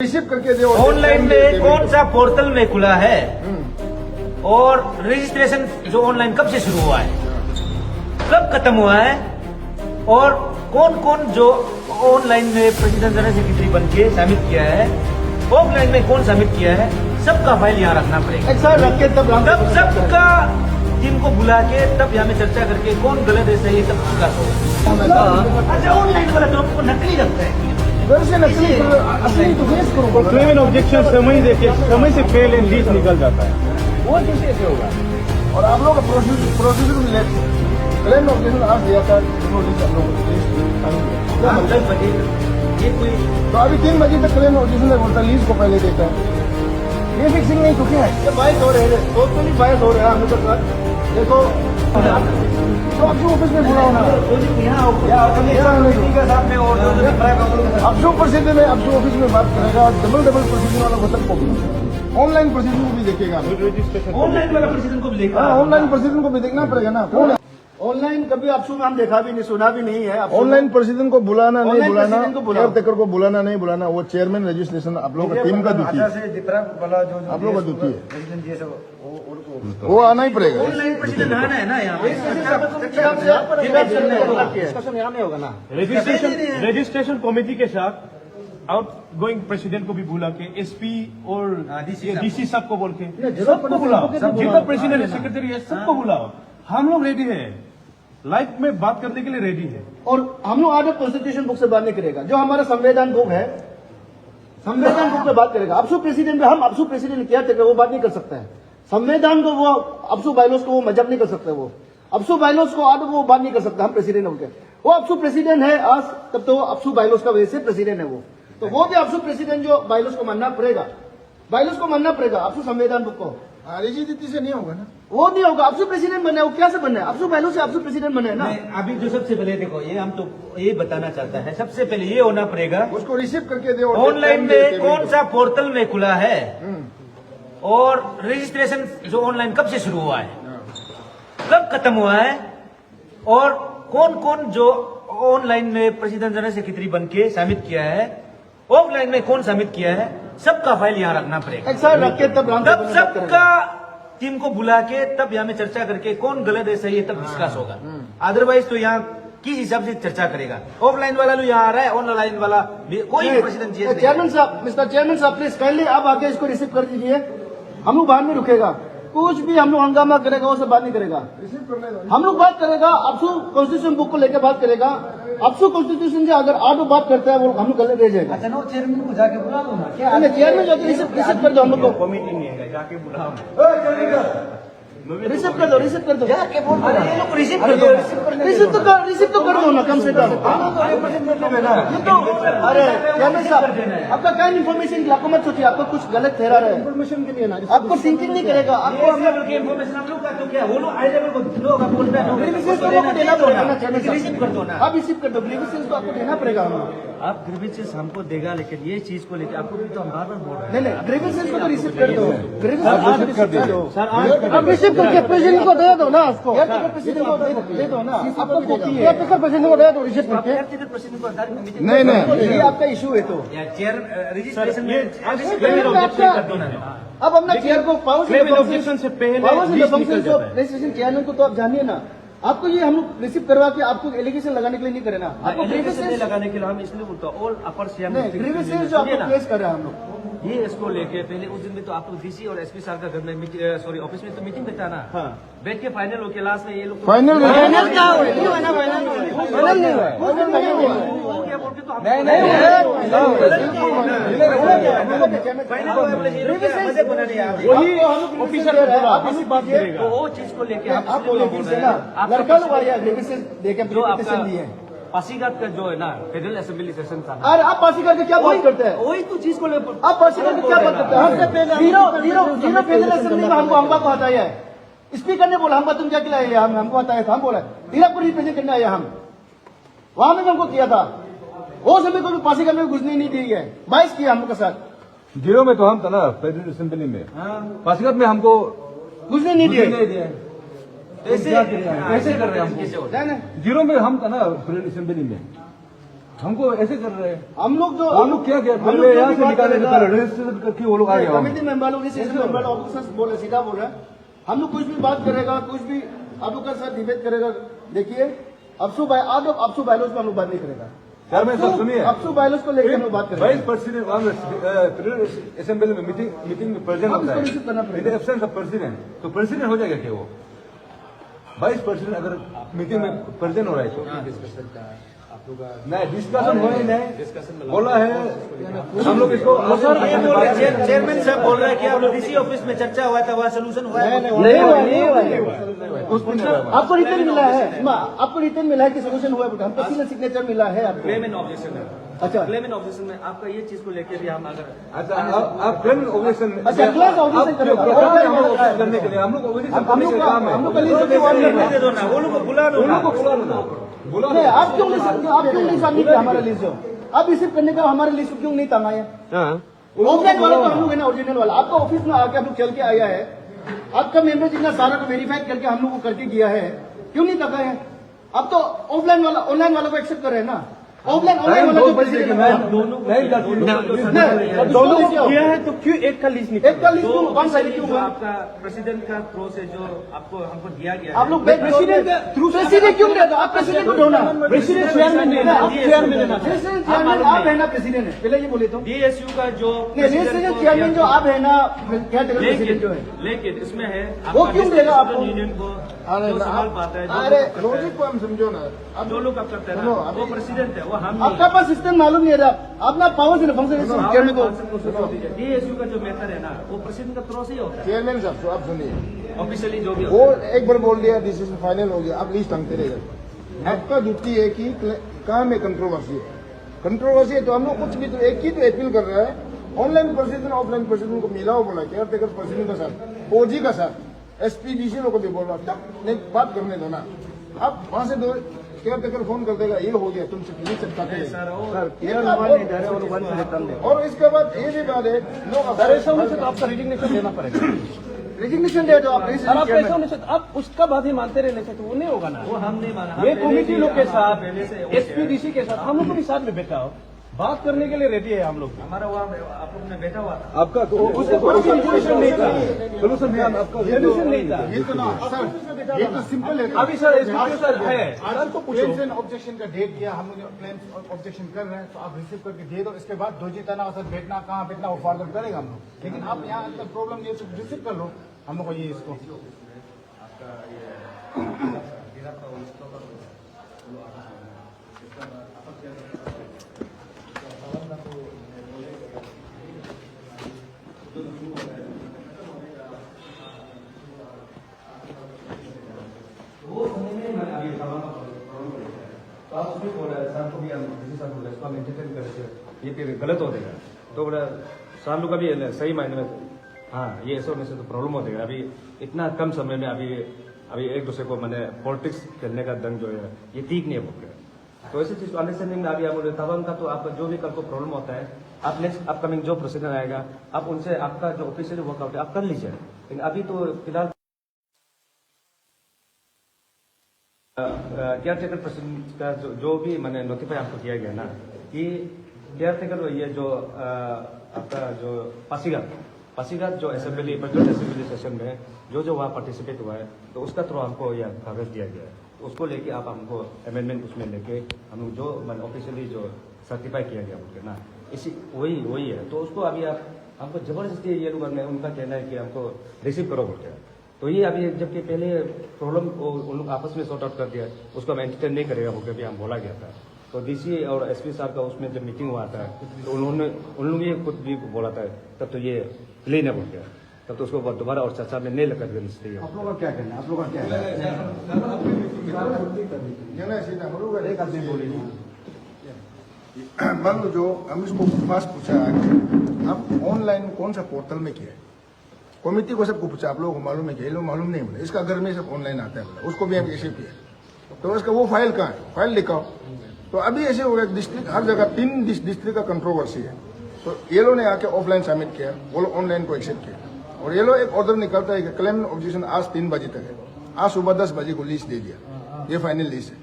Receive करके दे। Online में कौन सा पोर्टल में खुला है और रजिस्ट्रेशन जो ऑनलाइन कब से शुरू हुआ है, कब खत्म हुआ है, और कौन कौन जो ऑनलाइन में प्रेसिडेंट जनरल सेक्रेटरी बन के शामिल किया है, ऑफलाइन में कौन शामिल किया है, सबका फाइल यहाँ रखना पड़ेगा। सर रख के तब सबका टीम को बुला के तब यहाँ में चर्चा करके कौन गलत है सही तब विकास होगा। अच्छा, ऑनलाइन वाला तो आपको नकली रखता है। असली तो फेस करो। क्लेम ऑब्जेक्शन समय देखिए, समय से फेल एंड लीज निकल जाता है, वो कैसे होगा? और आप लोग का प्रोसीजर में क्लेम ऑब्जेक्शन आज दिया था, ये कोई तो अभी 3 बजे तक क्लेम ऑब्जेक्शन बोलता लीज को पहले देता है। ये फिक्सिंग नहीं तो क्या है? ये बाइस हो रहे हैं, टोटली बाइस हो रहे हैं। हमें तो देखो तो आपको ऑफिस में बुलाओ ना, अफसू प्रोसीजर में अफसू ऑफिस में बात करेगा। डबल प्रोसीजर वाला को सबको ऑनलाइन प्रोसीजर को भी देखेगा। ऑनलाइन वाला प्रेसिडेंट को भी देखा, ऑनलाइन प्रोसीजर को भी देखना पड़ेगा ना। कौन है ऑनलाइन? कभी अफसू में हम देखा भी नहीं, सुना भी नहीं है। ऑनलाइन प्रेसिडेंट को बुलाना नहीं ऑनलाइन बुलाना, प्रेसिडेंट को बुलाओ। केयरटेकर को बुलाना नहीं बुलाना, वो चेयरमैन रजिस्ट्रेशन आप लोगों का टीम का ड्यूटी है, आप लोगों का ड्यूटी है, वो आना ही पड़ेगा। ऑनलाइन प्रेसिडेंट आना है ना यहाँ पे। डिस्कशन यहाँ नहीं होगा ना। रजिस्ट्रेशन कमेटी के साथ आउट गोइंग प्रेसिडेंट को भी बुला के एसपी और डीसी सबको बोल के सबको बुलाओ, जितना प्रेसिडेंट सेक्रेटरी है सबको बुलाओ। हम लोग रेडी है, लाइव में बात करने के लिए रेडी है। और हम लोग आज कॉन्स्टिट्यूशन बुक से बात नहीं करेगा, जो हमारा संविधान बुक है, संविधान बुक पे बात करेगा। अफसू प्रेसिडेंट हम अफसू प्रेसिडेंट क्या थे वो बात नहीं कर सकता है। संविधान को वो अफसू बाइलॉस को वो मजब नहीं कर सकता, वो अफसू बाइलॉस को आज वो बात नहीं कर सकता। हम प्रेसिडेंट होंगे, वो अफसू प्रेसिडेंट है आज, तब तो अफसू बाइलॉस का वजह से प्रेसिडेंट है वो। तो वो भी अफसू प्रेसिडेंट जो बाइलॉस को मानना पड़ेगा, बाइलॉस को मानना पड़ेगा अफसू संविधान बुक को। रिजिडिटी से नहीं होगा ना, वो नहीं होगा। अफसू प्रेसिडेंट बने, वो क्या से बने? अफसू बाइलॉस से अफसू प्रेसिडेंट बने ना। अभी जो सबसे पहले देखो, ये हम तो ये बताना चाहता है, सबसे पहले ये होना पड़ेगा उसको रिसीव करके दे। ऑनलाइन में कौन सा पोर्टल में खुला है और रजिस्ट्रेशन जो ऑनलाइन कब से शुरू हुआ है, कब खत्म हुआ है, और कौन कौन जो ऑनलाइन में प्रेसिडेंट जनरल सेक्रेटरी बन के शामिल किया है, ऑफलाइन में कौन शामिल किया है, सबका फाइल यहाँ रखना पड़ेगा। सर रख के तब सबका टीम को बुला के तब यहाँ में चर्चा करके कौन गलत है सही है तब डिस्कस होगा। अदरवाइज तो यहाँ किस हिसाब से चर्चा करेगा? ऑफलाइन वाला भी यहाँ आ रहा है, ऑनलाइन वाला कोई प्रेसिडेंट चेयरमैन साहब, मिस्टर चेयरमैन साहब प्लीज काइंडली आप आके इसको रिसीव कर दीजिए। हम लोग बाहर में रुकेगा, कुछ भी हम लोग हंगामा करेगा वो सब बात नहीं करेगा। हम लोग बात करेगा अफसू कॉन्स्टिट्यूशन बुक को लेकर बात करेगा। अफसू कॉन्स्टिट्यूशन से अगर आप बात करता है वो हम लोग गलत रह जाएगा। अच्छा, चेयरमैन को जाके बुला दो ना, क्या चेयरमैन जाके रिसीव कर दो हम लोग को। कमेटी नहीं है, जाके बुलाओ, रिसीव कर दो, रिसीव कर दो, ये लोग रिसीव कर दो, रिसीव तो कर दो ना कम से कम। ये तो अरे चेयरमैन साहब आपका क्या इन्फॉर्मेशन, आपको मत सोचिए आपको कुछ गलत ठहरा रहा है। इन्फॉर्मेशन के लिए ना, आपको थिंकिंग नहीं करेगा, आपको हम लोग इन्फॉर्मेशन हम लोग का तो क्या, वो लोग हाई लेवल को लोग आप बोलते हैं देना पड़ेगा ना। चेयरमैन साहब रिसीव कर दो ना, आप रिसीव कर दो, ग्रीवेंसेस को आपको देना पड़ेगा। हम आप ग्रीवेंसेस हमको देगा, लेकिन ये चीज को लेकर आपको भी तो हम बार बार बोल रहे हैं। नहीं ग्रीवेंसेस को तो रिसीव कर दो, ग्रीवेंसेस कर दो। आप रिसीव करके प्रेसिडेंट को दे दो ना, उसको प्रेसिडेंट को दे दो ना। आपको प्रेसिडेंट को दे दो रिसीव करके। प्रेसिडेंट को आधारित नहीं ये आपका इशू है तो चेयर रजिस्ट्रेशन में अब अपना चेयर को क्लेम ऑब्जेक्शन से पहले लीज निकल जाता है। रजिस्ट्रेशन चेयरमैन को तो आप जानिए ना। आपको ये हम लोग रिसीव करवा के आपको एलिगेशन लगाने के लिए नहीं करे ना। आपको ग्रीवेंसेस लगाने के लिए हम इसलिए बोलते हैं, ऑल अपर सीएम ग्रीवेंसेस जो आपको केस कर रहे हैं हम लोग, ये इसको लेके पहले उस दिन में तो आप लोग डीसी और एसपी साहब का घर में सॉरी ऑफिस में तो मीटिंग में था ना। हाँ। बैठ के फाइनल हो के लास्ट में ये लोग फाइनल क्या हुआ? नहीं हुआ ना, फाइनल नहीं हुआ, हो गया बोल के तो नहीं वही ऑफिसर आप इसी बात करेगा। तो वो चीज को लेके आप लड़का लोग आया ग्रीवेंसेस देके जो पिटीशन दिए। पासीघाट का जो है ना फेडरल असेंबली सेशन था, अरे आप पासीघाट के क्या बात करते हैं? वही तो चीज को लेकर आप पासीघाट के क्या बात करते हैं? हमसे पहले जीरो फेडरल असेंबली में हमको हम्बा को हटाया है। स्पीकर ने बोला हम्बा तुम क्या खिलाए, हमको हटाया था। हम बोला जीरा को रिप्रेजेंट करने आया, हम वहां में हमको किया था। वो समय को भी पासीघाट में घुसने नहीं दी है, 22 किया हम लोग के साथ। जीरो में तो हम था ना फेडरल असेंबली में, पासीघाट में हमको घुसने नहीं दिए। ऐसे कर रहे हैं हम, कैसे होता है ना? जीरो में हम था ना फेडरल असेंबली में। हमको ऐसे कर रहे हैं। हम लोग जो वो लोग क्या पहले यहाँ से निकाले रजिस्ट्रेशन करके वो लोग आ गए। कमेटी मेंबर लोग मेंबर ऑफिसर्स बोले सीधा बोल रहे हैं, हम लोग कुछ भी बात करेगा, कुछ भी आप लोग के साथ डिबेट करेगा। देखिए अफसू बायलॉज में हम लोग बात नहीं करेगा। चेयरमैन साहब सुनिए, अफसू बायलॉज को लेकर हम लोग बात करेंगे। वाइस प्रेसिडेंट असेंबली में मीटिंग में प्रेजेंट होता है, रिसीव करना पड़ेगा। एब्सेंस ऑफ प्रेसिडेंट, तो प्रेसिडेंट हो जाएगा क्या वो? वाइस प्रेसिडेंट अगर मीटिंग में प्रेजेंट हो रहा है तो नहीं, डिस्कशन हो ही नहीं, बोला है हम लोग इसको। सर ये बोल रहे चेयरमैन साहब बोल रहे हैं कि आप लोग डीसी ऑफिस में चर्चा हुआ था, वहाँ सोल्यूशन हुआ है? नहीं हुआ। आपको रिटर्न मिला है, आपको रिटर्न मिला है कि सोल्यूशन हुआ है, हमको सीधे सिग्नेचर मिला है आपको। क्लेम एंड ऑब्जेक्शन है। अच्छा क्लेम एंड ऑब्जेक्शन में आपका ये चीज को लेकर भी हम अगर अच्छा आप क्लेम ऑब्जेक्शन अच्छा, claim objection करेगा। करने के लिए हम लोग ऑब्जेक्शन करने के काम है। हम लोग का लिस्ट भी वन है। दे दो ना, वो लोग को बुला दो ना। बोला नहीं, आप क्यों नहीं सबमिट किया हमारा लिस्ट? जो आप रिसीव करने का हमारा लिस्ट क्यों नहीं टांगा है? ऑफलाइन वाला तो हम लोग है ना, ओरिजिनल वाला। आपका ऑफिस में आके हम लोग चल के आया है, आपका मेंबर जितना सारा को वेरीफाई करके हम लोग को करके गया है, क्यों नहीं टांगा है? अब तो ऑफलाइन वाला ऑनलाइन वाला को एक्सेप्ट कर रहे हैं ना। ऑफलाइन वाला जो प्रेसिडेंट दोनों दोनों किया है तो क्यों एक का लिस्ट निकला? एक का लिस्ट क्यों वन साइड क्यों जो हुआ? आपका प्रेसिडेंट का थ्रो से जो आपको हमको दिया गया आप लोग प्रेसिडेंट का थ्रू प्रेसिडेंट क्यों देता? आप प्रेसिडेंट को दो ना, प्रेसिडेंट चेयरमैन है ना, आप चेयरमैन है ना, प्रेसिडेंट चेयरमैन आप है ना, प्रेसिडेंट है। पहले ये बोले तो डीएसयू का जो प्रेसिडेंट चेयरमैन जो आप है ना, क्या प्रेसिडेंट जो है लेकिन इसमें है वो क्यों देगा आपको? यूनियन को जो संभाल पाता है, अरे लॉजिक को हम समझो ना। अब जो लोग आप करते हैं ना, वो प्रेसिडेंट है, वो हम आपका पास सिस्टम मालूम नहीं रहा, अपना पावर से फंक्शन चेयरमैन को। डीएसयू का जो मेथड है ना, वो प्रेसिडेंट का थ्रो से ही होता है चेयरमैन साहब तो आप सुनिए, ऑफिशियली जो भी वो एक बार बोल दिया डिसीजन फाइनल हो गया, आप लिस्ट टांगते रहेगा। आपका ड्यूटी है कि कहाँ में कंट्रोवर्सी है, कंट्रोवर्सी है तो हम लोग कुछ भी तो एक ही तो अपील कर रहा है, ऑनलाइन प्रेसिडेंट ऑफलाइन प्रेसिडेंट को मिलाओ बोला, केयर टेकर प्रेसिडेंट का साथ, ओजी का साथ, एसपीडीसी लोग को भी बोल रहा, तब नहीं बात करने दो ना। आप वहां से दो केयर टेकर फोन कर देगा, ये हो गया तुमसे नहीं सकता और इसके बाद ये भी बात है लोग ऐसा होने से तो आपका रिजिग्नेशन देना पड़ेगा। रेजिग्नेशन दे दो आप। और आप ऐसा होने से आप उसका बात ही मानते रहने से तो वो नहीं होगा ना। वो हम नहीं माना। ये कमेटी लोग के साथ, पहले से एसपीडीसी के साथ हम लोग भी साथ में बैठा हो, बात करने के लिए रेडी है हम लोग। हमारा वहाँ आप लोग में बैठा हुआ था। आपका उसका कोई सोल्यूशन नहीं था, सोल्यूशन भी आपका सोल्यूशन नहीं था। ये तो ना सर, ये तो सिंपल है। अभी सर एसपीडी सर है, सर को पूछो। क्लेम्स एंड ऑब्जेक्शन का डेट दिया, हम लोग क्लेम्स ऑब्जेक्शन कर रहे हैं तो आप रिसीव करके दे दो। इसके बाद दोजी तना सर बैठना कहाँ बैठना वो फॉरवर्ड करेगा हम लोग, लेकिन आप यहाँ अंदर प्रॉब्लम ये रिसीव कर लो हम लोग को ये इसको। ये फिर गलत हो जाएगा तो बड़ा साल का भी सही मायने में हाँ ये ऐसा होने से तो प्रॉब्लम हो जाएगा। अभी इतना कम समय में अभी एक दूसरे को मैंने पॉलिटिक्स खेलने का दंग जो है ये ठीक नहीं हो गया। तो ऐसी चीज अंडरस्टैंडिंग में अभी हम तवांग का तो आपका जो भी कल को प्रॉब्लम होता है आप नेक्स्ट अपकमिंग जो प्रोसीजर आएगा आप उनसे आपका जो ऑफिशियली वर्कआउट है आप कर लीजिए। लेकिन अभी तो फिलहाल केयर टेकर प्रेसिडेंट का जो भी मैंने नोटिफाई आपको किया गया ना कि केयर टेकर ये जो आपका जो पासीघाट जो असेंबली सेशन में जो वहाँ पार्टिसिपेट हुआ है तो उसका थ्रू हमको यह कागज दिया गया है। तो उसको लेके आप हमको अमेंडमेंट उसमें लेके हम लोग जो मैंने ऑफिशियली जो सर्टिफाई किया गया उनके ना इसी वही है। तो उसको अभी आप हमको जबरदस्ती ये लोग उनका कहना है कि हमको रिसीव करो बोलते हैं। तो ये अभी जबकि पहले प्रॉब्लम उन लोग आपस में सॉर्ट आउट कर दिया उसको हम एंटरटेन नहीं करेगा बोलकर भी हम बोला गया था। तो डीसी और एसपी साहब का उसमें जब मीटिंग हुआ था तो उन लोग ये खुद भी बोला था तब तो ये क्लीन है बोल गया तब तो उसको दोबारा और चर्चा में नहीं लगा आप लोग का क्या कहना है? आप लोग का क्या है? एक आदमी बोले मान लो जो हम इसको फास्ट पूछा आप ऑनलाइन कौन सा पोर्टल में किया है, कमेटी को सबको पूछा, आप लोगों को मालूम है कि ये लोग मालूम नहीं बोले, इसका घर में सब ऑनलाइन आता है बोला, उसको भी हम ऐसे किया तो उसका वो फाइल कहाँ है, फाइल लिखाओ। तो अभी ऐसे हो गया डिस्ट्रिक्ट हर जगह 3 डिस्ट्रिक्ट का कंट्रोवर्सी है। तो ये लोग ने आके ऑफलाइन सबमिट किया, वो लोग ऑनलाइन को एक्सेप्ट किया और ये लोग एक ऑर्डर निकलता है कि क्लेम ऑब्जेक्शन आज 3 बजे तक है, आज सुबह 10 बजे को लिस्ट दे दिया, ये फाइनल लिस्ट है।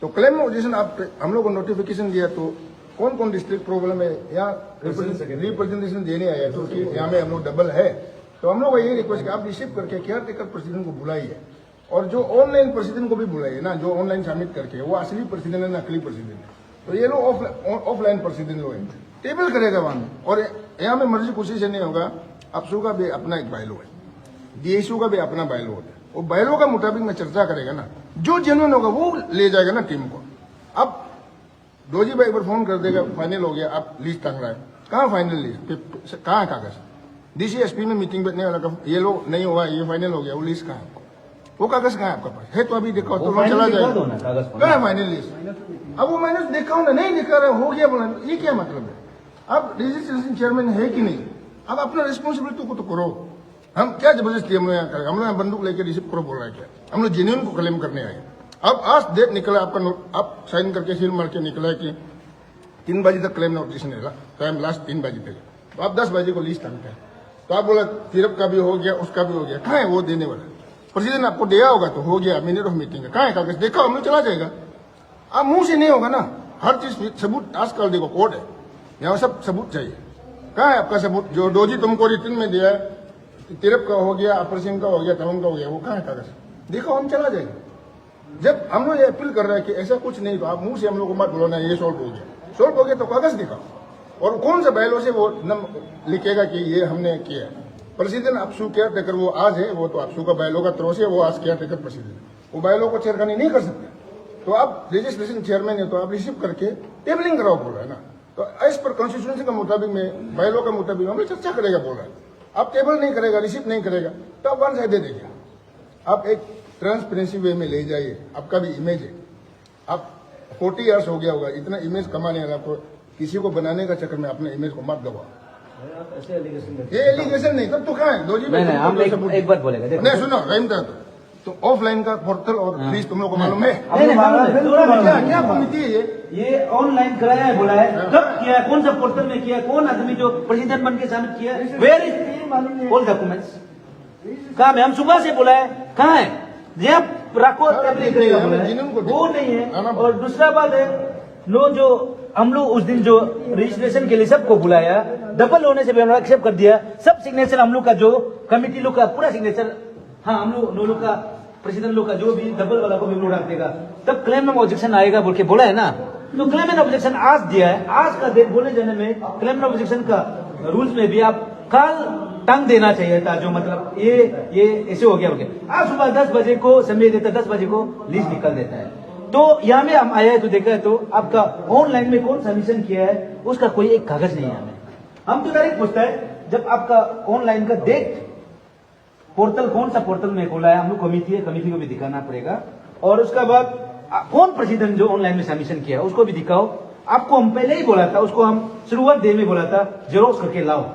तो क्लेम में ऑब्जेक्शन आप हम लोग को नोटिफिकेशन दिया तो कौन कौन डिस्ट्रिक्ट प्रॉब्लम है यहाँ रिप्रेजेंटेशन देने आया क्योंकि यहाँ में हम लोग डबल है। तो हम लोग का ये रिक्वेस्ट कि आप रिसीव करके केयर टेकर प्रेसिडेंट को बुलाइए और जो ऑनलाइन प्रेसिडेंट को भी बुलाइए ना, जो ऑनलाइन सबमिट करके वो असली प्रेसिडेंट है नकली प्रेसिडेंट है। तो ये लोग ऑफलाइन प्रेसिडेंट लोग हैं, टेबल करेगा वहां में। और यहाँ में मर्जी खुशी से नहीं होगा। अपसू का भी अपना एक बायलो है, डीएसयू का भी अपना बायलो होता है। वो बायलो का मुताबिक में चर्चा करेगा ना, जो जेन्युइन होगा वो ले जाएगा ना टीम को। अब डोजी भाई एक बार फोन कर देगा, फाइनल हो गया, आप लिस्ट टांग रहा है, कहाँ फाइनल लिस्ट, कहाँ कागज? डीसीएसपी में मीटिंग बैठने वाला ये लोग नहीं हुआ, ये फाइनल हो गया, वो लिस्ट कहाँ है? वो कागज कहाँ है आपका पास? है तो अभी देखो तो चला जाएगा, कहाँ है फाइनल लिस्ट? अब वो मैंने देखा हूँ ना, नहीं दिखा रहा, हो गया बोला, ये क्या मतलब है? अब रजिस्ट्रेशन चेयरमैन है कि नहीं, अब अपना रिस्पॉन्सिबिलिटी को तो करो। हम क्या जबरदस्ती हम लोग यहाँ करेंगे? हम लोग यहाँ बंदूक लेकर रिसीव करो बोल रहा है क्या? हम लोग जेन्युइन को क्लेम करने आए। अब आज डेट निकला आपका, आप साइन करके सील मार के निकला है कि 3 बजे तक क्लेम नोटिफिकेशन रहेगा, टाइम लास्ट 3 बजे तक। तो आप 10 बजे को लिस्ट आनते हैं, तो आप बोला तिरप का भी हो गया, उसका भी हो गया, कहाँ है वो देने वाला? प्रेसिडेंट आपको दिया होगा तो हो गया, मिनट ऑफ मीटिंग है, कहाँ है कागज? देखा हम लोग चला जाएगा। अब मुंह से नहीं होगा ना, हर चीज सबूत आजकल देखो कोर्ट है, यहाँ सब सबूत चाहिए। कहाँ है आपका सबूत? जो डोजी तुमको रिटर्न में दिया है, तिरप का हो गया, अपर सिंह का हो गया, तवन का हो गया, वो कहाँ है कागज? देखो हम चला जाएगा। जब हम लोग ये अपील कर रहे हैं कि ऐसा कुछ नहीं, तो आप मुंह से हम लोग को मत बोलना ये सॉल्व हो गया। सॉल्व हो गया तो कागज दिखाओ, और कौन सा बैलो से वो लिखेगा कि ये हमने किया। प्रेसिडेंट अपसू केयर टेकर वो आज है, वो तो अपसू का बैलो का त्रोस है, वो आज केयर टेकर प्रेसिडेंट, वो बैलो को छेड़खानी नहीं कर सकते। तो आप रजिस्ट्रेशन चेयरमैन है, तो आप रिसीव करके टेबलिंग कराओ बोल रहा है ना। तो इस पर कॉन्स्टिट्यूशन के मुताबिक में, बैलो के मुताबिक हम लोग चर्चा करेगा बोल रहा है। आप टेबल नहीं करेगा, रिसीव नहीं करेगा, तो आप वन साइड दे देंगे। आप एक ट्रांसपेरेंसी वे में ले जाइए, आपका भी इमेज है। आप 40 ईयर्स हो गया होगा, इतना इमेज कमाने वाला, आपको किसी को बनाने का चक्कर में अपने इमेज को मत गवाओ। ये एलिगेशन नहीं तब तो कहाँ है? दोजी हम एक बात बोलेगा, नहीं सुनो रहीम था तो ऑफलाइन का पोर्टल और फीस तुम लोग को मालूम है? क्या कमिटी है ये ऑनलाइन कराया है, बोला है, कब किया है, कौन सा पोर्टल में किया, कौन आदमी जो प्रेसिडेंट बन के सबमिट किया, वेयर इज ऑल डॉक्यूमेंट्स? कहाँ है? हम सुबह से बोला है, कहाँ है? जब रखो वो नहीं है। और दूसरा बात है, लो जो हम लोग उस दिन जो रजिस्ट्रेशन के लिए सबको बुलाया, डबल होने से भी हम लोग एक्सेप्ट कर दिया। सब सिग्नेचर हम लोग का, जो कमिटी लोग का पूरा सिग्नेचर, हाँ हम लोग का प्रेसिडेंट लोग का जो भी डबल वाला को भी लोग रख देगा, तब क्लेम में ऑब्जेक्शन आएगा बोल के बोला है ना। तो क्लेम एंड ऑब्जेक्शन आज दिया है, आज का डेट बोले जाने में क्लेम एंड ऑब्जेक्शन का रूल्स में भी आप कल टांग देना चाहिए था, जो मतलब ये ऐसे हो गया। आज सुबह 10 बजे को समय देता, 10 बजे को लिस्ट निकल देता है। तो यहाँ में हम आया है तो देखा है तो आपका ऑनलाइन में कौन सबमिशन किया है उसका कोई एक कागज नहीं है हमें। हम तो डायरेक्ट पूछता है, जब आपका ऑनलाइन का डेट पोर्टल कौन सा पोर्टल में खोला है, हम लोग कमिटी है, कमिटी को भी दिखाना पड़ेगा। और उसका बाद कौन प्रेसिडेंट जो ऑनलाइन में सबमिशन किया उसको भी दिखाओ। आपको हम पहले ही बोला था, उसको हम शुरुआत डे में बोला था जेरोक्स करके लाओ।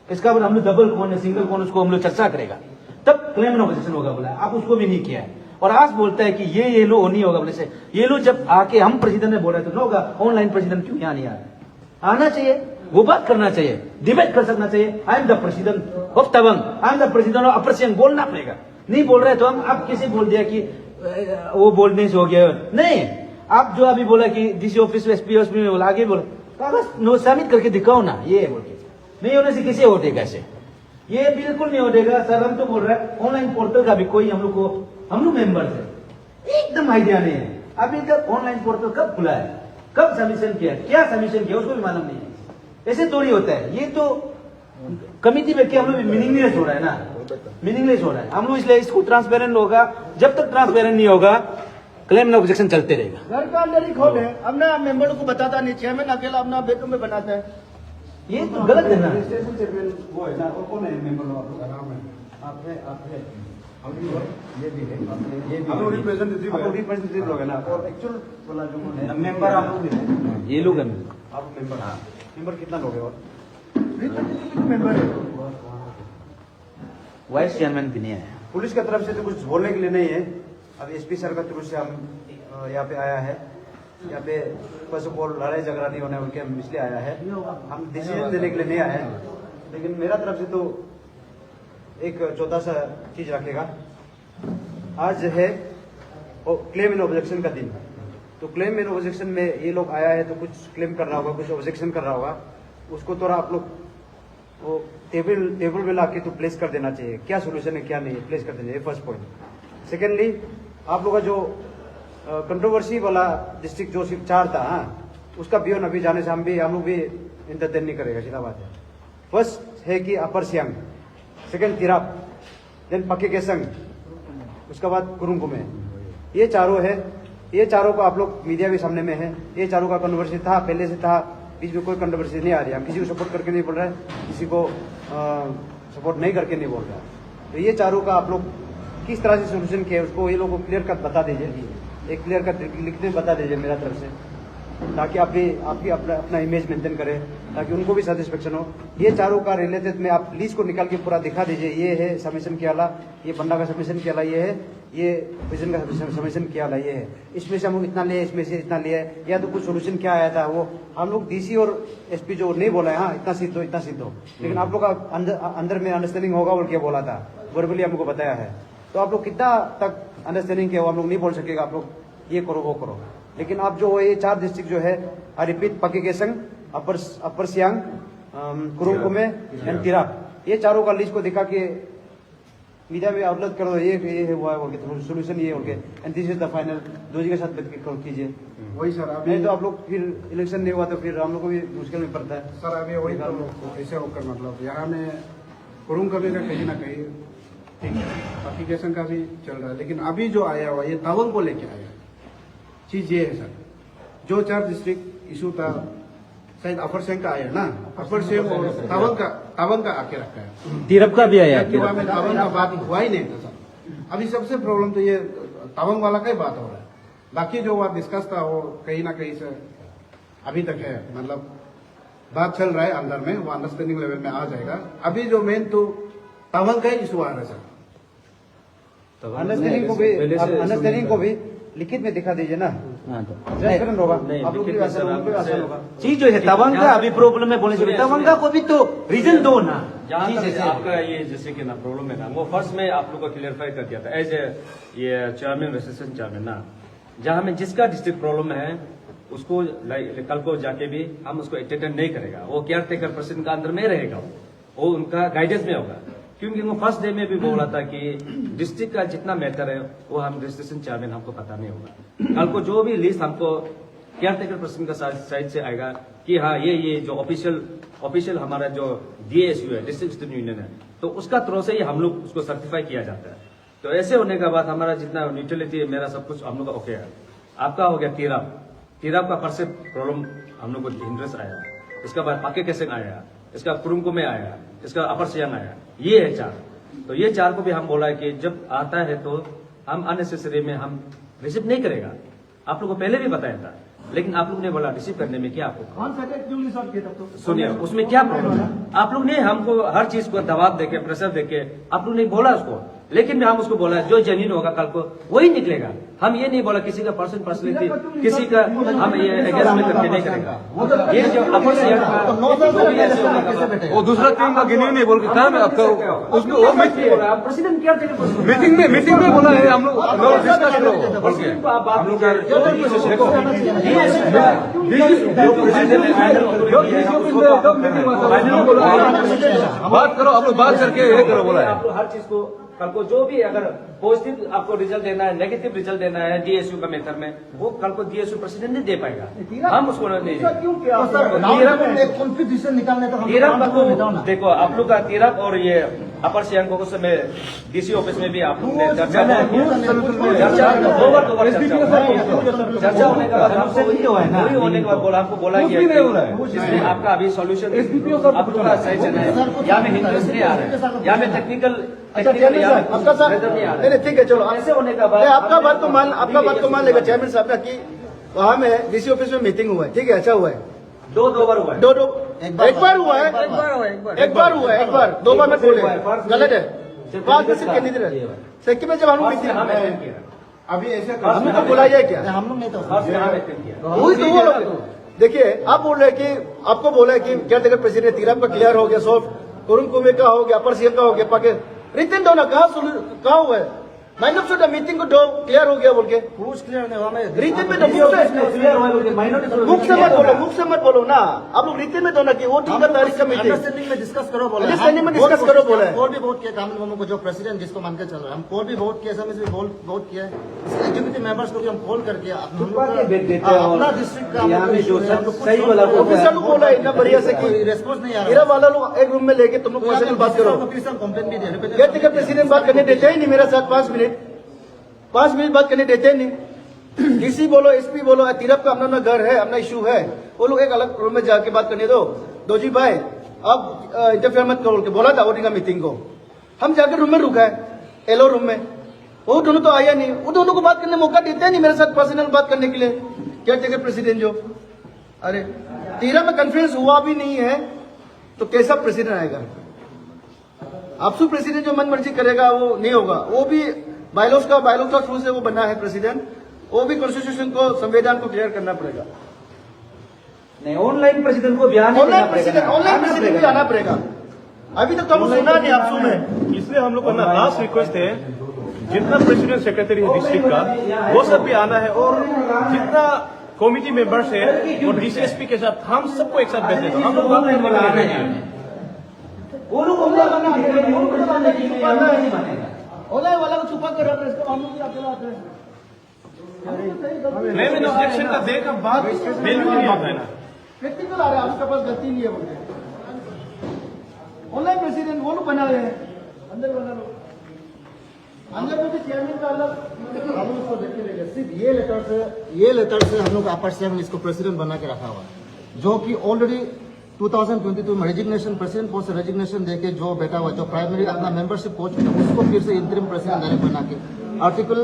इसका बाद हम लोग डबल कौन है, सिंगल कौन, उसको हम लोग चर्चा करेगा, तब क्लेम एंड ऑब्जेक्शन होगा बोला। आप उसको भी नहीं किया है, और आज बोलता है कि ये लो नहीं होगा बोले से। ये लो जब आके हम प्रेसिडेंट ने बोला तो होगा, ऑनलाइन प्रेसिडेंट क्यों यहाँ नहीं आ रहा? आना चाहिए, वो बात करना चाहिए, डिबेट कर सकना चाहिए। I am the president of Tawang, I am the president of Upper Siang, बोलना पड़ेगा। नहीं बोल रहे तो हम अब कैसे बोल दिया कि वो बोलने से हो गया? नहीं, आप जो अभी बोला कि डीसी ऑफिस एसपी ऑफिस में बोला, आगे बोला कागज नो सबमिट करके दिखाओ ना, ये बोल के नहीं होने से किसे होटेगा ऐसे? ये बिल्कुल नहीं होटेगा सर। हम तो बोल रहे हैं ऑनलाइन पोर्टल का भी कोई हम लोग मेंबर्स है, एकदम आइडिया नहीं है। अभी तक ऑनलाइन पोर्टल कब खुला है, कब सबमिशन किया, क्या सबमिशन किया, उसको भी मालूम नहीं है। ऐसे थोड़ी होता है, ये तो कमिटी में क्या हम लोग मीनिंगलेस हो रहा है ना, मीनिंगलेस हो रहा है। हम लोग इसलिए इसको ट्रांसपेरेंट होगा, जब तक ट्रांसपेरेंट नहीं होगा क्लेम एंड ऑब्जेक्शन चलते रहेगा। घर का अंदर ही खोल है, अपना मेंबर को बताता नहीं, चेयरमैन अकेला अपना बेडरूम में बनाता है। ये तो गलत है ना। वो है ना, और कौन है मेंबर लोग? आप लोग का नाम है, आप है ये भी है, ये भी हम लोग रिप्रेजेंटेटिव लोग है ना, और एक्चुअल वाला जो कौन है मेंबर आप लोग भी है। ये लोग हैं आप मेंबर, हाँ मेंबर कितना लोग है? और मेंबर है, वाइस चेयरमैन भी नहीं है। पुलिस की तरफ से तो कुछ बोलने के लिए नहीं है। अब एसपी सर का थ्रू से हम यहाँ पे आया है, यहाँ पे फर्स्ट ऑफ ऑल लड़ाई झगड़ा नहीं होने उनके हम इसलिए आया है, हम डिसीजन देने के लिए नहीं आए हैं। लेकिन मेरा तरफ से तो एक छोटा सा चीज रखेगा। आज है क्लेम एंड ऑब्जेक्शन का दिन, तो क्लेम एंड ऑब्जेक्शन में ये लोग आया है तो कुछ क्लेम कर रहा होगा, कुछ ऑब्जेक्शन कर रहा होगा, उसको थोड़ा आप लोग वो टेबल में लाके तो प्लेस कर देना चाहिए, क्या सोल्यूशन है क्या नहीं है प्लेस कर देना चाहिए, फर्स्ट पॉइंट। सेकेंडली, आप लोगों का जो कंट्रोवर्सी वाला डिस्ट्रिक्ट जो सिर्फ 4 था, उसका बियॉन अभी जाने से हम लोग भी इंटरटेन नहीं करेगा, सीधा बात है। फर्स्ट है कि अपर सियांग, सेकेंड तिराप, देन पक्के केसंग, उसके बाद कुरुंकुमे, ये चारों है। ये चारों का आप लोग मीडिया भी सामने में है, ये चारों का कंट्रोवर्सी था, पहले से था, बीच में कोई कंट्रोवर्सी नहीं आ रही है। हम किसी को सपोर्ट करके नहीं बोल रहे हैं, किसी को सपोर्ट नहीं करके नहीं बोल रहे हैं। तो ये चारों का आप लोग किस तरह से सोल्यूशन किया है उसको ये लोगों को क्लियर कट बता दीजिए, एक क्लियर कट लिखते बता दीजिए मेरा तरफ से, ताकि आप भी आपकी अपना इमेज मेंटेन करें, ताकि उनको भी सेटिस्फेक्शन हो। ये चारों का रिलेटेड में आप लिस्ट को निकाल के पूरा दिखा दीजिए, ये है सबमिशन किया वाला, ये बंदा का सबमिशन किया वाला ये है, ये प्रेसिडेंट का सबमिशन किया वाला ये है, इसमें से हम इतना लिए, इसमें से इतना लिया है, या तो कुछ सोल्यूशन क्या आया था वो हम लोग डीसी और एसपी जो नहीं बोला है, हाँ इतना सीध दो इतना सीध दो, लेकिन आप लोग का अंदर में अंडरस्टैंडिंग होगा बोल के बोला था, वर्बली हमको बताया है। तो आप लोग कितना तक अंडरस्टैंडिंग किया वो हम लोग नहीं बोल सकेगा, आप लोग ये करो वो करो, लेकिन आप जो ये 4 डिस्ट्रिक्ट जो है, आई रिपीट, पक्के केसंग, अपर सियांग, कुरुंकुमे एंड तिराप, ये चारों का लिस्ट को दिखा के मीडिया में आउटलेट कर दो, ये हुआ है बोल के, सोल्यूशन ये हो गया, and this is the final, doji के साथ बैठ के कीजिए। वही सर, अभी नहीं तो आप लोग फिर इलेक्शन नहीं हुआ तो फिर हम लोग को भी मुश्किल में पड़ता है। सर अभी वही तो ऐसे होकर मतलब यहाँ में कुरुंग कभी का कहीं ना कहीं ठीक है, एप्लीकेशन का भी चल रहा है, लेकिन अभी जो आया हुआ ये तवंग को लेके आया चीज ये है सर, जो 4 डिस्ट्रिक्ट इशू था, शायद अपर सिंह का आया ना, अपर सिंह और तवंग का आके रखा है, तिरप का भी आया, में तवंग का बात हुआ ही नहीं था सर। अभी सबसे प्रॉब्लम तो ये तवंग वाला का ही बात हो रहा है, बाकी जो बात डिस्कस था वो कहीं ना कहीं से अभी तक है, मतलब बात चल रहा है अंदर में, वो अंडरस्टैंडिंग लेवल में आ जाएगा। अभी जो मेन तो तवंग का ही इशू आ रहा है सर, अंडरस्टैंडिंग को भी लिखित में दिखा दीजिए ना, जयकरण होगा, आप लोग भी आसान होगा। चीज जो है तवंगा अभी प्रॉब्लम में बोलने से तवंगा को भी तो रीजन दो ना, जहाँ तक आपका ये जैसे कि ना प्रॉब्लम है ना, वो फर्स्ट में आप लोग को क्लियरफाई कर दिया था एज ये चेयरमैन रेजिस्ट्रेशन चेयरमैन ना, जहाँ में जिसका डिस्ट्रिक्ट प्रॉब्लम है उसको कल को जाके भी हम उसको एटेंड नहीं करेगा, वो केयर टेकर पर्सन का अंदर में रहेगा, वो उनका गाइडेंस में होगा। क्योंकि वो फर्स्ट डे में भी बोला था कि डिस्ट्रिक्ट का जितना मैटर है वो हम रजिस्ट्रेशन चेयरमैन हमको पता नहीं होगा, कल को जो भी लिस्ट हमको केयर टेकर पर्सन का साइड से आएगा कि हाँ ये जो ऑफिशियल हमारा जो डीएसयू है, डिस्ट्रिक्ट स्टूडेंट यूनियन है, तो उसका थ्रू से ही हम लोग उसको सर्टिफाई किया जाता है। तो ऐसे होने के बाद हमारा जितना न्यूट्रलिटी है, मेरा सब कुछ हम लोग का ओके है। आपका हो गया तिराप का परसे प्रॉब्लम हम लोग को हिंड्रेंस आया, इसका बाद पाके केसंग आया, इसका कुरुंकुमे आया, इसका अपर सियांग आया, ये है 4। तो ये 4 को भी हम बोला है कि जब आता है तो हम अननेसेसरी में हम रिसीव नहीं करेगा, आप लोग को पहले भी बताया था, लेकिन आप लोग ने बोला रिसीव करने में क्या आपको सुनिए उसमें क्या प्रॉब्लम है। आप लोग ने हमको हर चीज को दबाव देके प्रेशर देके आप लोग ने बोला उसको, लेकिन हम उसको बोला जो जेन्युइन होगा कल को वही निकलेगा। हम ये नहीं बोला किसी का पर्सनलिटी किसी का हम ये अगेंस्ट में करके नहीं करेगा। ये जो अपर सियांग का वो दूसरा टीम का गिनी नहीं बोल के कहा मैं आपका उसको वो प्रेसिडेंट क्या मीटिंग में बोला है हम लोग डिस्कस करो बोल के हम लोग बात करो, आप लोग बात करके ये करो बोला है। आप हर चीज को कल को जो भी अगर पॉजिटिव आपको रिजल्ट देना है, नेगेटिव रिजल्ट देना है डीएसयू का मेथड में, वो कल को डीएसयू प्रेसिडेंट नहीं दे पाएगा, हम उसको नहीं देंगे। देखो आप लोग का तिरप और ये अपर सियांग को उस समय डीसी ऑफिस में भी आप लोग ने चर्चा होने का बाद होने के बाद बोला आपको बोला गया आपका अभी सॉल्यूशन आप लोग का सही चल रहा है, या में हिंट्रेस्ट नहीं आ रहा है, या में टेक्निकल आपका सर नहीं ठीक है चलो, ऐसे होने का बाद आपका बात तो मान लेगा चेयरमैन साहब का कि वहाँ में डीसी ऑफिस में मीटिंग हुआ है, ठीक है, अच्छा हुआ है, दो बार हुआ है, एक बार हुआ है, एक बार 2 बार में बोले गलत है, बात में सिर्फ कहनी थी। सेकंड में जब हम मीटिंग अभी ऐसे हमने तो बुलाया है क्या, हम लोग नहीं तो वही तो वो लोग देखिए आप बोल रहे कि आपको बोला है कि क्या टेकर प्रेसिडेंट तिरप का क्लियर हो गया, सॉल्व कुरुंकुमे का हो गया, अपर सियांग का हो गया, पाके रिटर्न दो ना, कहाँ हुआ है माइंड ऑफ द मीटिंग को दो क्लियर हो गया बोल के कुछ क्लियर नहीं हुआ मैं रीतिन में तो मुख से मत बोलो ना आप लोग रीतिन में दो ना कि वो 3 तारीख का मीटिंग अंडरस्टैंडिंग में डिस्कस करो बोला अंडरस्टैंडिंग में डिस्कस करो बोला है कोर्ट भी वोट किया कामिल मामू को जो प्रेसिडेंट जिसको मान के चल रहा है हम कोर्ट भी वोट किया एसएमएस भी वोट किया एग्जीक्यूटिव मेंबर्स को भी हम कॉल करके अपना डिस्ट्रिक्ट का ऑफिसर लोग बोला इतना बढ़िया से कि रेस्पॉन्स नहीं आ मेरा वाला लोग एक रूम में लेके तुम लोग पर्सनल बात करो कंप्लेंट भी दे केयरटेकर प्रेसिडेंट बात करने देते ही नहीं मेरे साथ 5 मिनट बात करने देते नहीं डीसी बोलो एसपी बोलो तिरप का अपना घर है अपना इशू है वो लोग एक अलग रूम में जाके बात करने दो दोजी भाई अब इंटरफेयर मत करो के बोला था ओडिंगा मीटिंग को हम जाकर रूम में रुका है एलो रूम में वो दोनों तो आया नहीं वो दोनों को बात करने मौका देते नहीं मेरे साथ पर्सनल बात करने के लिए केयरटेकर प्रेसिडेंट जो अरे तिरप में कॉन्फ्रेंस हुआ भी नहीं है तो कैसा प्रेसिडेंट आएगा आपसू प्रेसिडेंट जो मन मर्जी करेगा वो नहीं होगा वो भी बायलॉज का थ्रू से वो बना है प्रेसिडेंट वो भी कॉन्स्टिट्यूशन को संविधान को क्लियर करना पड़ेगा नहीं ऑनलाइन प्रेसिडेंट को बयान ऑनलाइन प्रेसिडेंट भी आना पड़ेगा अभी तक तो हम सुना नहीं आपसू में इसलिए हम लोग का ना लास्ट रिक्वेस्ट है जितना प्रेसिडेंट सेक्रेटरी है डिस्ट्रिक्ट का वो सब भी आना है और जितना कमेटी मेंबर्स है और डीसीएसपी के साथ हम सबको एक साथ बैठे हम लोग बात करने के लिए वो लोग ऑनलाइन वाला को छुपा कर रखा है इसको हम लोग अकेला आते हैं नहीं ऑब्जेक्शन का देर का बाद वैल्यू नहीं होता है ना प्रैक्टिकल आ रहा है आपके पास गलती नहीं है बोलते ऑनलाइन प्रेसिडेंट वो लोग बना रहे हैं अंदर बना लो अंदर में भी चेयरमैन का अलग हम लोग उसको देखते रहेंगे सिर्फ ये लेटर से हम लोग अपर सेम इसको प्रेसिडेंट बना के रखा हुआ है जो कि ऑलरेडी 2022 में रेजिग्नेशन प्रेसिडेंट पोस्ट से रेजिग्नेशन देके जो बैठा हुआ जो प्राइमरी अपना मेंबरशिप हो चुका है उसको फिर से इंटरिम प्रेसिडेंट डायरेक्ट बना के आर्टिकल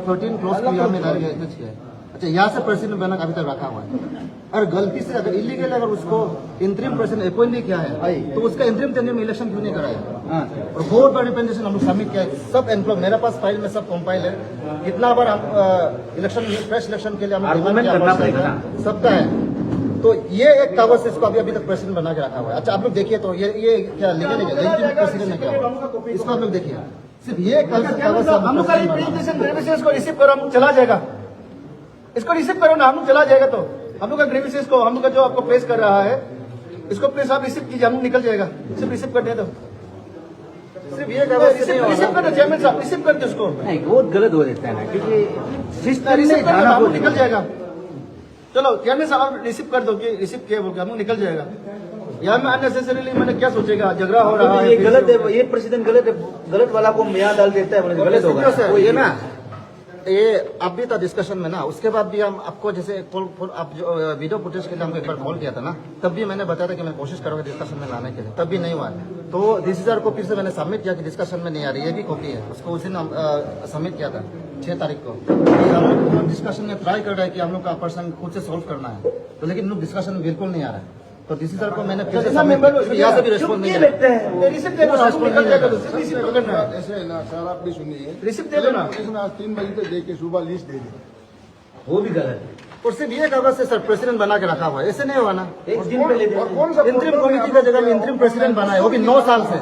13 क्लॉज को यहाँ में डायरेक्ट किया है अच्छा यहाँ से प्रेसिडेंट बना अभी तक रखा हुआ है और गलती से अगर इलीगल अगर उसको इंटरिम प्रेसिडेंट अपॉइंट नहीं किया है तो उसका इंटरिम टेन्योर में इलेक्शन क्यों नहीं कराया और बहुत बड़ा रिप्रेजेंटेशन हम लोग सबमिट किया है सब एम्प्लॉय मेरे पास फाइल में सब कंपाइल है कितना बार हम इलेक्शन फ्रेश इलेक्शन के लिए हम सबका है तो ये एक कागज से इसको अभी तक प्रेसिडेंट बना के रखा हुआ है अच्छा आप लोग देखिए तो ये क्या लीगल है प्रेसिडेंट है क्या इसको आप लोग देखिए सिर्फ ये कागज हम लोग का रिप्रेजेंटेशन ग्रेविसेस को रिसीव करो हम चला जाएगा इसको रिसीव करो ना हम लोग चला जाएगा तो हम लोग का ग्रेविसेस को हम लोग का जो आपको प्लेस कर रहा है इसको प्लीज आप रिसीव कीजिए हम लोग निकल जाएगा सिर्फ रिसीव कर दे दो सिर्फ ये रिसीव कर दो चेयरमैन साहब रिसीव कर दो उसको नहीं बहुत गलत हो जाता है ना क्योंकि रिसीव कर दो हम लोग निकल जाएगा चलो चेयरमैन साहब रिसीव कर दो कि रिसीव किया बोल के हम लोग निकल जाएगा यहाँ में अननेसेसरीली मैंने क्या सोचेगा झगड़ा हो रहा है ये गलत है ये प्रेसिडेंट गलत है गलत वाला को यहाँ डाल देता है गलत होगा वो ये ना ये अभी था डिस्कशन में ना उसके बाद भी हम आपको जैसे आप जो वीडियो फुटेज के लिए हमको एक बार कॉल किया था ना तब भी मैंने बताया था कि मैं कोशिश करूंगा डिस्कशन में लाने के लिए तब भी नहीं हुआ तो डीसीआर को फिर से मैंने सबमिट किया कि डिस्कशन में नहीं आ रही है भी कॉपी है उसको उसी दिन सबमिट किया था 6 तारीख को हम लोग डिस्कशन में ट्राई कर रहे हैं कि हम लोग का पर्सन खुद से सॉल्व करना है तो लेकिन लोग डिस्कशन बिल्कुल नहीं आ रहा है तो डीसीआर को मैंने फिर से यहाँ से भी रिस्पॉन्स नहीं किया रिसीव दे दो ऐसे है ना सर आप भी सुनिए रिसीव दे दो ना आज 3 बजे तक दे के सुबह लिस्ट दे दी वो भी गलत है और सिर्फ ये कागज से सर प्रेसिडेंट बना के रखा हुआ है ऐसे नहीं हुआ ना एक दिन पहले और कौन सा इंटरिम कमेटी का जगह में इंटरिम प्रेसिडेंट बना है वो भी 9 साल से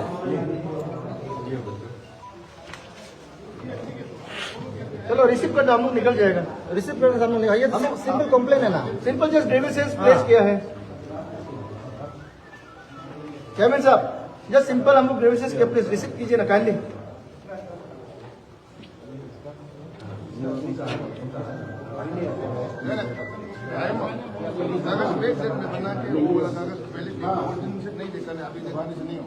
चलो रिसीव कर दो हम लोग निकल जाएगा रिसीव करने सामने नहीं ये सिंपल कंप्लेन है ना सिंपल जस्ट ग्रेविसेस प्लेस किया है चेयरमैन साहब जस्ट सिंपल हम लोग ग्रेविसेस के प्लीज रिसीव कीजिए ना काइंडली कागज पेज सेट में बना के वो वाला कागज पहले और दिन से नहीं देखा अभी देखने से नहीं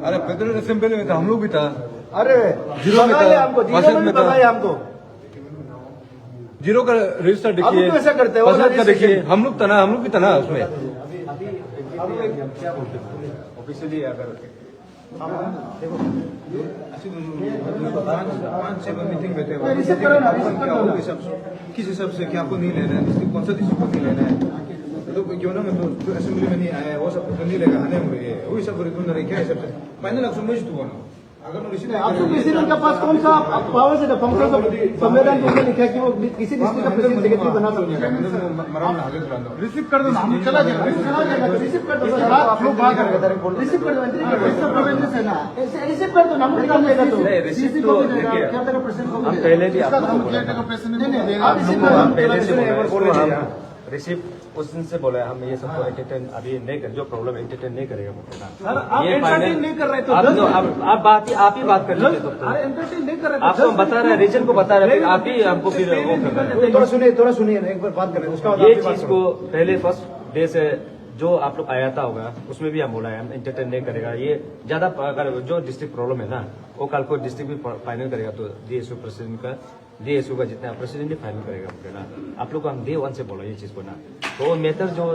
अरे फेडरल असेंबली में तो हम लोग भी था अरे हमको हमको जीरो का रजिस्टर आप देखिए लोग ऐसा करते हो का देखिए हम लोग भी था ना उसमें ऑफिशियली अगर मीटिंग बैठे हुए किस हिसाब से क्या को नहीं लेना है डिस्ट्रिक्ट कौन सा डिस्ट्रिक्ट को नहीं लेना है तो क्यों ना मैं तो असेंबली में नहीं आया वो सब तो नहीं लेगा आने हुए वो सब बोले तुम क्या हिसाब से फाइनल अक्सर मैं तो आपको प्रेसिडेंट के पास कौन सा पावर से फंक्शन संविधान में लिखा है कि वो किसी डिस्ट्रिक्ट का प्रेसिडेंट सेक्रेटरी बना सकते हैं। रिसीव कर दो ना, हम चला जाएगा। रिसीव कर दो आप लोग बात रिसीव कर दो इसका प्रोविजन है ना, रिसीव कर दो ना, हम निकाल लेगा तो रिसीव तो देखिए हम पहले भी आपको बोला था। हम पहले से बोला रिसीव उस दिन से बोला है, हम ये सबको एंटरटेन अभी नहीं कर, जो प्रॉब्लम एंटरटेन नहीं करेगा सर आप एंटरटेन नहीं कर रहे तो आप ही बात कर लीजिए। तो एंटरटेन नहीं कर रहे आपको हम बता रहे हैं, रीजन को बता रहे हैं, आप ही हमको फिर वो कर रहे हैं। थोड़ा सुनिए एक बार बात करें उसका ये चीज को पहले फर्स्ट डे से जो आप लोग आया था होगा उसमें भी हम बोला है हम एंटरटेन नहीं करेगा। ये ज्यादा अगर जो डिस्ट्रिक्ट प्रॉब्लम है ना वो कल को डिस्ट्रिक्ट भी फाइनल करेगा तो डीएसओ प्रेसिडेंट का डीएसओ का जितना प्रेसिडेंट ही फाइनल करेगा हमको ना। आप लोग को हम डे 1 से बोला ये चीज को ना। तो मैटर जो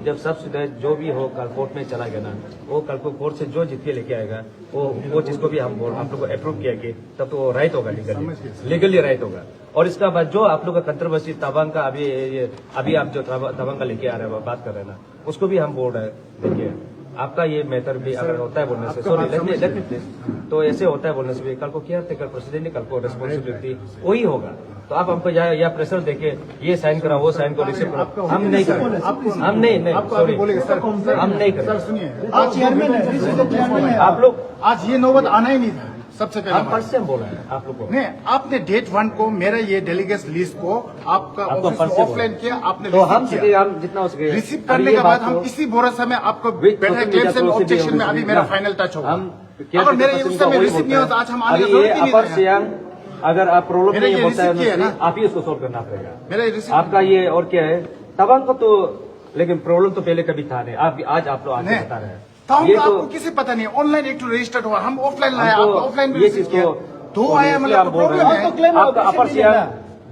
जब सब जो भी हो कल कोर्ट में चला गया ना वो कल को कोर्ट से जो जीत के लेके आएगा वो चीज को भी हम आप लोग को अप्रूव किया कि तब तो वो राइट होगा लीगली राइट होगा। और इसका बाद जो आप लोग का कंट्रोवर्सी तवांग का अभी आप जो तवांग का लेके आ रहे हैं बात कर रहे हैं ना उसको भी हम बोल रहे हैं। देखिए आपका ये मैटर भी अगर होता है बोलने से सॉरी लेट मी प्लीज तो ऐसे होता है बोलने से भी कल को क्या टेकर प्रेसिडेंट ने कल को रिस्पॉन्सिबिलिटी वही होगा। तो आप हमको या प्रेशर देके ये साइन करा वो साइन को रिसीव करा हम नहीं करेंगे। हम नहीं सॉरी हम नहीं करेंगे। आज चेयरमैन है, आप लोग आज ये नौबत आना ही नहीं था। सबसे हम पहले फर्स्ट से हम बोल रहे हैं आप लोग को नहीं, आपने डेट 1 को मेरा ये डेलीगेट्स लिस्ट को आपका आपको ऑफिस फर्स्ट से में ऑफलाइन किया, आपने तो हम रिसीव किया। हम जितना हो सके रिसीव करने के बाद हम इसी बोरस में आपको बैठे क्लेम्स एंड ऑब्जेक्शन में अभी मेरा फाइनल टच होगा। अगर मेरे उस समय रिसीव नहीं होता आज हम आने की जरूरत ही नहीं था। अगर आप प्रॉब्लम मेरा नहीं ये होता है रिसीव किया है ना। आप ही उसको सॉल्व करना पड़ेगा। मेरा रिसीव आपका ये और क्या है तवांग को तो लेकिन प्रॉब्लम तो पहले कभी था नहीं। आज आप लोग आगे बता रहे हैं ताऊं ये का तो आपको किसी पता नहीं ऑनलाइन एक रजिस्टर्ड हुआ, हम ऑफलाइन लाए, आप हमको ऑफलाइन ये चीज को दो आया मतलब प्रॉब्लम है। आपका अपर सियांग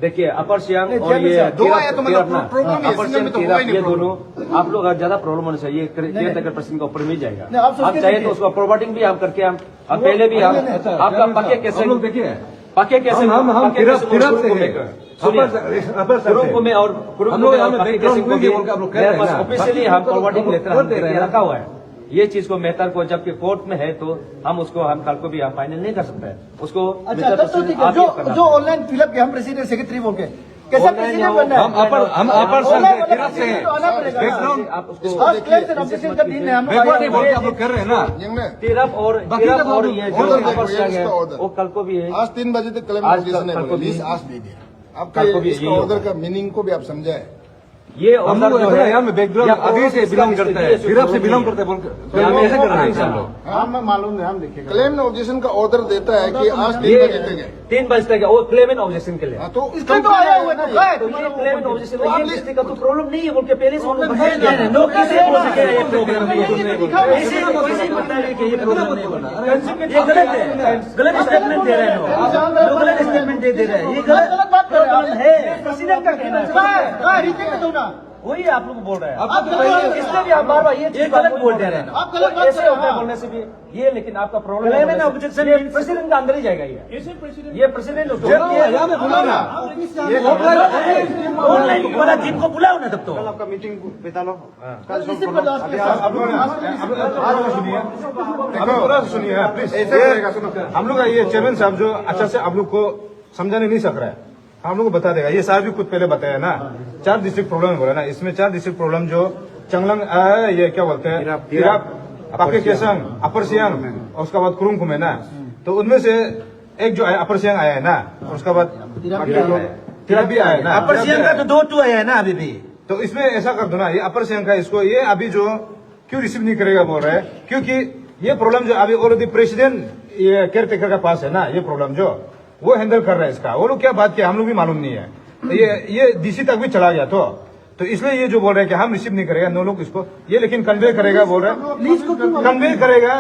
देखिए अपर सियांग और ये दो आया तो मतलब प्रॉब्लम है, अपर सिंगल में तो सियांग हुआ ही नहीं ये प्रॉब्लम। दोनों आप लोग अगर ज्यादा प्रॉब्लम होना चाहिए केयर पर्सन का ऊपर मिल जाएगा। नहीं, आप सोच आप के चाहिए तो देखिए। उसको प्रोवाइडिंग भी हम करके हम पहले भी हम आपका पक्के कैसे हम लोग देखिए पक्के कैसे हम तिरप से कुरुंग में और हम लोग यहाँ में background में भी बोल के आप लोग कह रहे हैं ना। ऑफिशियली हम फॉरवर्डिंग लेटर रखा हुआ है। ये चीज को मेहतर को जबकि कोर्ट में है तो हम उसको हम कल को भी हम फाइनल नहीं कर सकते हैं उसको। अच्छा तब तो ठीक है। जो ऑनलाइन फिलअप किया हम प्रेसिडेंट सेक्रेटरी बोल के कैसा प्रेसिडेंट बनना है? हम अपर तिरप से हैं। बैकग्राउंड आप उसको फर्स्ट क्लेम्स एंड ऑब्जेक्शन का दिन है हम बैकवर्ड नहीं बोल के आप लोग कर रहे हैं ना। तिरप और बाकी का और ये जो order देखो, अपर सियांग ये है इसका order। वो कल को भी है। आज 3 बजे तक क्लेम आज ऑब्जेक्शन कल है, को भी- प्लीज आज दे दिया आपका कल को भी इसका यही ऑर्डर होगा। का मीनिंग को भी आप समझाए। ये हम ऑर्डर लोग जो ऐसा है यहाँ में बैकग्राउंड अभी से बिलोंग करता है तिरप से बिलोंग करता है बोल के हम ऐसे कर रहे हैं हम लोग। हम मालूम है हम देखेंगे। क्लेम एंड ऑब्जेक्शन का ऑर्डर देता है कि आज 3 ये बजे तक है। 3 बजे तक है वो क्लेम एंड ऑब्जेक्शन के लिए। हाँ, तो इसका तो आया हुआ है तो क्या है? तो ये क्लेम एंड ऑब्जेक्शन तो आप ये डिस्ट्रिक्ट का तो प्रॉब्लम नहीं है बोल के पहले से है बोल ना। कैसे बोल सके ये प्रॉब्लम नहीं है ऐसे बता रहे कि ये प्रॉब्लम नहीं है। ये गलत है, गलत स्टेटमेंट दे रहे हैं लोग गलत स्टेटमेंट दे रहे हैं। ये गलत बात कर रहे प्रॉब्लम है प्रेसिडेंट का कहना है। रिजेक्ट दो ना। वही आप लोग बोल रहे हैं आप गलत- इसलिए भी आप बार-बार ये गलत बोल दे रहे हैं। आप गलत बात ऐसे कर रहे होता है हो। बोलने से भी ये लेकिन आपका problem Claim and objection means- president का अंदर ही जाएगा ये प्रेसिडेंट यहाँ में बोला ना ऑनलाइन वाला टीम को बुलाओ ना तब तो। कल आपका मीटिंग बिता लो कल रिसीव कर दो आज के साथ। थोड़ा सुनिए प्लीज। हम लोग का ये चेयरमैन साहब जो अच्छा से आप लोग को समझाने नहीं सक रहा है हम लोग को बता देगा। ये साहब भी खुद पहले बताया ना 4 डिस्ट्रिक्ट प्रॉब्लम बोला ना। इसमें 4 डिस्ट्रिक्ट प्रॉब्लम जो चंगलंग ये क्या बोलते हैं तिराप पाके केसंग अपर सियांग और उसके बाद कुरुंग है ना। तो उनमें से एक जो अपर सियांग आया है ना और उसके बाद तिराप भी आया है ना। अपर सियांग का तो 2 आया है ना अभी भी। तो इसमें ऐसा कर दो ना ये अपर सियांग का इसको ये अभी जो क्यों रिसीव नहीं करेगा बोल रहा है क्योंकि ये प्रॉब्लम जो अभी ऑलरेडी प्रेसिडेंट ये केयर टेकर का पास है ना। ये प्रॉब्लम जो वो हैंडल कर रहा है इसका वो लोग क्या बात किया हम लोग भी मालूम नहीं है। ये डीसी तक भी चला गया तो इसलिए ये जो बोल रहे हैं कि हम रिसीव नहीं करेगा नो लोग इसको ये लेकिन कन्वे करेगा बोल रहे हैं कन्वे करेगा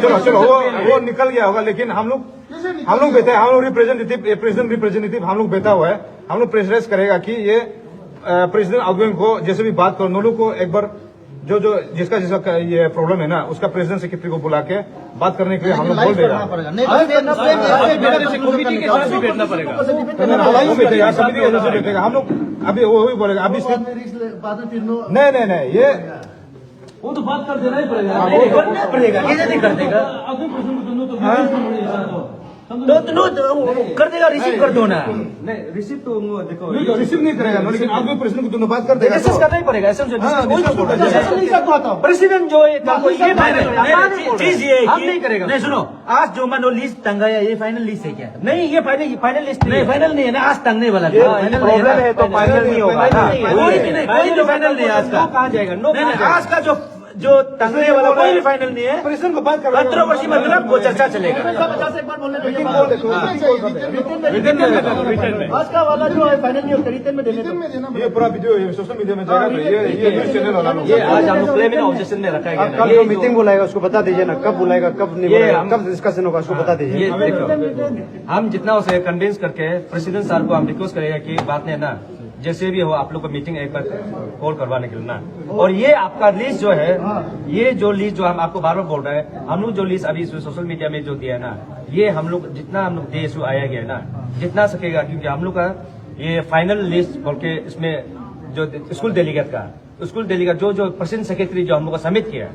चलो चलो वो निकल गया होगा लेकिन हम लोग बैठे हैं हम लोग रिप्रेजेंटेटिव हम लोग बैठा हुआ है। हम लोग प्रेशराइज करेगा कि ये प्रेसिडेंट आउटगोइंग को जैसे भी बात करो नोलू को एक बार जो जिसका ये प्रॉब्लम है ना उसका प्रेसिडेंट सेक्रेटरी को बुला के बात करने के लिए हम लोग बोल देगा। हम लोग अभी वो भी बोलेगा अभी नहीं ये वो तो बात कर देना ही पड़ेगा। नहीं, करना पड़ेगा, ये नहीं कर देगा अगले प्रश्न को सुनो तो तो कर देगा, रिसीव कर दो ना। नहीं रिसिप्ट तो देखो रिसीव नहीं करेगा, लेकिन आगे प्रश्न को दोनों बात कर देगा। डिस्कस करना ही पड़ेगा, ऐसा नहीं कर पाता हूँ प्रेसिडेंट जो है कल को ये चीज ये है हम कि- नहीं करेगा। नहीं सुनो, आज जो मानो लिस्ट टंगाया ये फाइनल लिस्ट है क्या? नहीं ये फाइनल लिस्ट नहीं फाइनल नहीं है ना, आज टंगने वाला था। फाइनल प्रॉब्लम है तो फाइनल नहीं होगा ना। कोई भी नहीं, कोई भी फाइनल नहीं है आज का। कहाँ जाएगा? नो नहीं, नहीं, आज का जो टंगने वाला कोई भी फाइनल नहीं है। प्रश्न को बात कर कंट्रोवर्सी मतलब वो चर्चा चलेगा। एक बार बोलने दीजिए। आज का वाला जो है फाइनल नहीं होता, रिटर्न में देने दो। ये पूरा वीडियो सोशल मीडिया में जाएगा, तो ये न्यूज चैनल वाला लोग। ये आज हम लोग प्लेमिनरी ऑब्जेक्शन में रखा गया कब जो मीटिंग बुलाएगा उसको बता दीजिए ना, कब बुलाएगा कब नहीं ये बुलाएगा, हम- कब डिस्कशन होगा उसको बता दीजिए। ये देखो हम जितना हो सके कन्विंस करके प्रेसिडेंट सर को हम रिक्वेस्ट करेगा कि बात नहीं ना, जैसे भी हो आप लोग को मीटिंग एक बार कॉल करवाने के लिए ना। और ये आपका लिस्ट जो है, ये जो लिस्ट जो हम आपको बार बार बोल रहे हैं, हम लोग जो लिस्ट अभी सोशल मीडिया में जो दिया है ना, ये हम लोग जितना हम लोग देश आया गया है ना, जितना सकेगा, क्योंकि हम लोग का ये फाइनल लिस्ट बोल के इसमें जो स्कूल डेलीगेट का स्कूल डेलीगेट जो प्रेसिडेंट सेक्रेटरी जो हम लोग को सबमिट किया,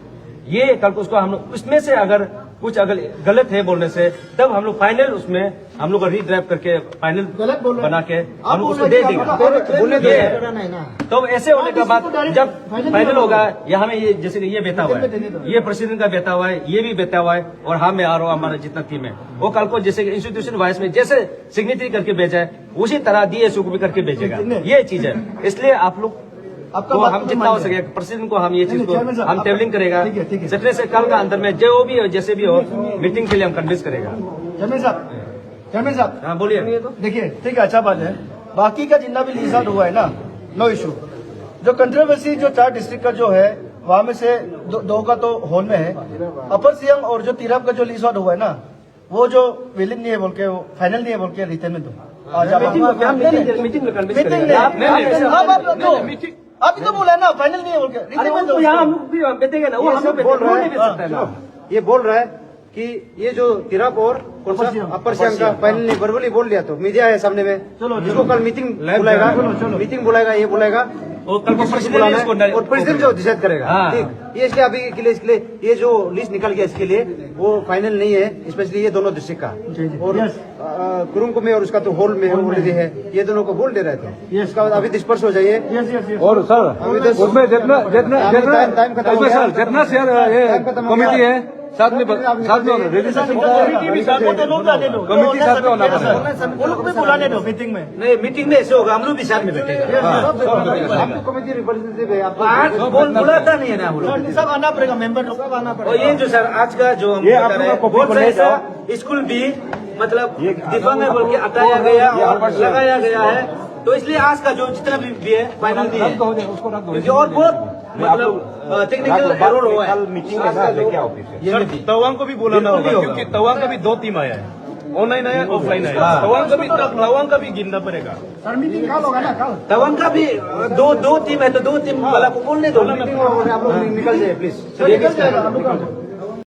ये कल को उसको हम लोग उसमें से अगर कुछ अगर गलत है बोलने से, तब हम लोग फाइनल उसमें हम लोग रीड्राइव करके फाइनल गलत बोल रहे हैं। बना के आप हम लोग बोल उसको रहे दे हैं कि देगा। आपका- बोलने दो ये- तो ऐसे होने का बाद इसको direct जब final फाइनल नहीं होगा, होगा। यहाँ में ये जैसे कि ये बेटा हुआ देने दो। है, ये प्रेसिडेंट का बेटा हुआ है, ये भी बेटा हुआ है, और हम में आर हमारा जितना टीम है वो कल को जैसे इंस्टीट्यूशन वाइज में जैसे सिग्नेचरी करके भेजा है, उसी तरह डीएसओ को भी करके भेजेगा। ये चीज है, इसलिए आप लोग आपका तो बात हम तो जितना मान हो लिया। सके प्रेसिडेंट को हम ये चीज को चेयरमैन साहब, हम आप- टेबलिंग करेगा। ठीक है। सैटरडे से कल का अंदर में जो भी हो जैसे भी हो मीटिंग के लिए हम कन्विंस करेगा। चेयरमैन साहब हाँ बोलिए। देखिए ठीक है, अच्छा बात है। बाकी का जितना भी लिस्ट आउट हुआ है ना, नो इशू। जो कंट्रोवर्सी जो 4 डिस्ट्रिक्ट का जो है, वहाँ में से दो का तो होल में है। अपर सियांग और जो तिरप का जो लिस्ट आउट हुआ है ना, वो जो विलिंग नहीं है बोल के, वो फाइनल नहीं है बोल के रिटर्न में दो। आज आप- मीटिंग में कन्विंस मीटिंग करेगा। आप- नहीं, नहीं, नहीं, आप दो। अभी तो बोला है ना फाइनल नहीं है बोल के, अरे रिटर्न में वो दो। तो यहाँ हम लोग भी बेचेंगे ना, वो हम लोग बोल रहा है, बेच सकता है ना। ये बोल रहा है कि ये जो तिरप और अपर सियांग का फाइनल नहीं वर्बली बोल लिया, तो मीडिया है सामने में। जिसको कल मीटिंग बुलाएगा, मीटिंग बुलाएगा, ये बुलाएगा वो कल को किसको प्रेसिडेंट बुलाना इसको है, और प्रेसिडेंट जो डिसाइड करेगा। हाँ। ठीक, ये इसलिए अभी के लिए इसके लिए ये जो लिस्ट निकल गया इसके लिए वो फाइनल नहीं है, स्पेशली ये दोनों डिस्ट्रिक्ट का। और कुरुंग में और उसका तो होल में ऑलरेडी है, ये दोनों को बोल दे रहे थे। इसका अभी डिस्पर्स हो जाइए। और सर उसमें जितना जितना जितना टाइम खत्म हो उसमें गया। सर जितना शेयर ये टाइम खत्म हो गया। कमेटी है साथ में रजिस्ट्रेशन कमेटी साथ में होना पड़ेगा। वो लोग भी बुलाने दो मीटिंग में। नहीं, मीटिंग में ऐसे होगा, हम लोग भी साथ में बैठेगा। आपको कमेटी रिप्रेजेंटेटिव है, आपको आज बुलाता नहीं है ना हम लोग। सब आना पड़ेगा, मेंबर लोग सब आना और पड़ेगा। ये जो सर आज का जो हम ये बता आप रहे लोग हैं, कॉपी बहुत को सारे ले जाओ। ऐसा स्कूल भी मतलब दिफा में बोल के हटाया गया और लगाया गया है, तो इसलिए आज का जो जितना भी है फाइनल भी है, उसको रख दो। क्योंकि और बहुत मतलब टेक्निकल एरर हुआ है। मीटिंग के साथ लेके आओ फिर सर तवांग को भी बुलाना होगा, क्योंकि तवांग का भी 2 टीम आया है, ऑनलाइन आया ऑफलाइन आया। तवांग का भी गिनना पड़ेगा। सर मीटिंग कल होगा ना, कल। तवांग का भी दो टीम है, तो 2 टीम वाला को बोलने दो। आप लोग निकल जाए प्लीज। निकल जाएगा, आप लोग का।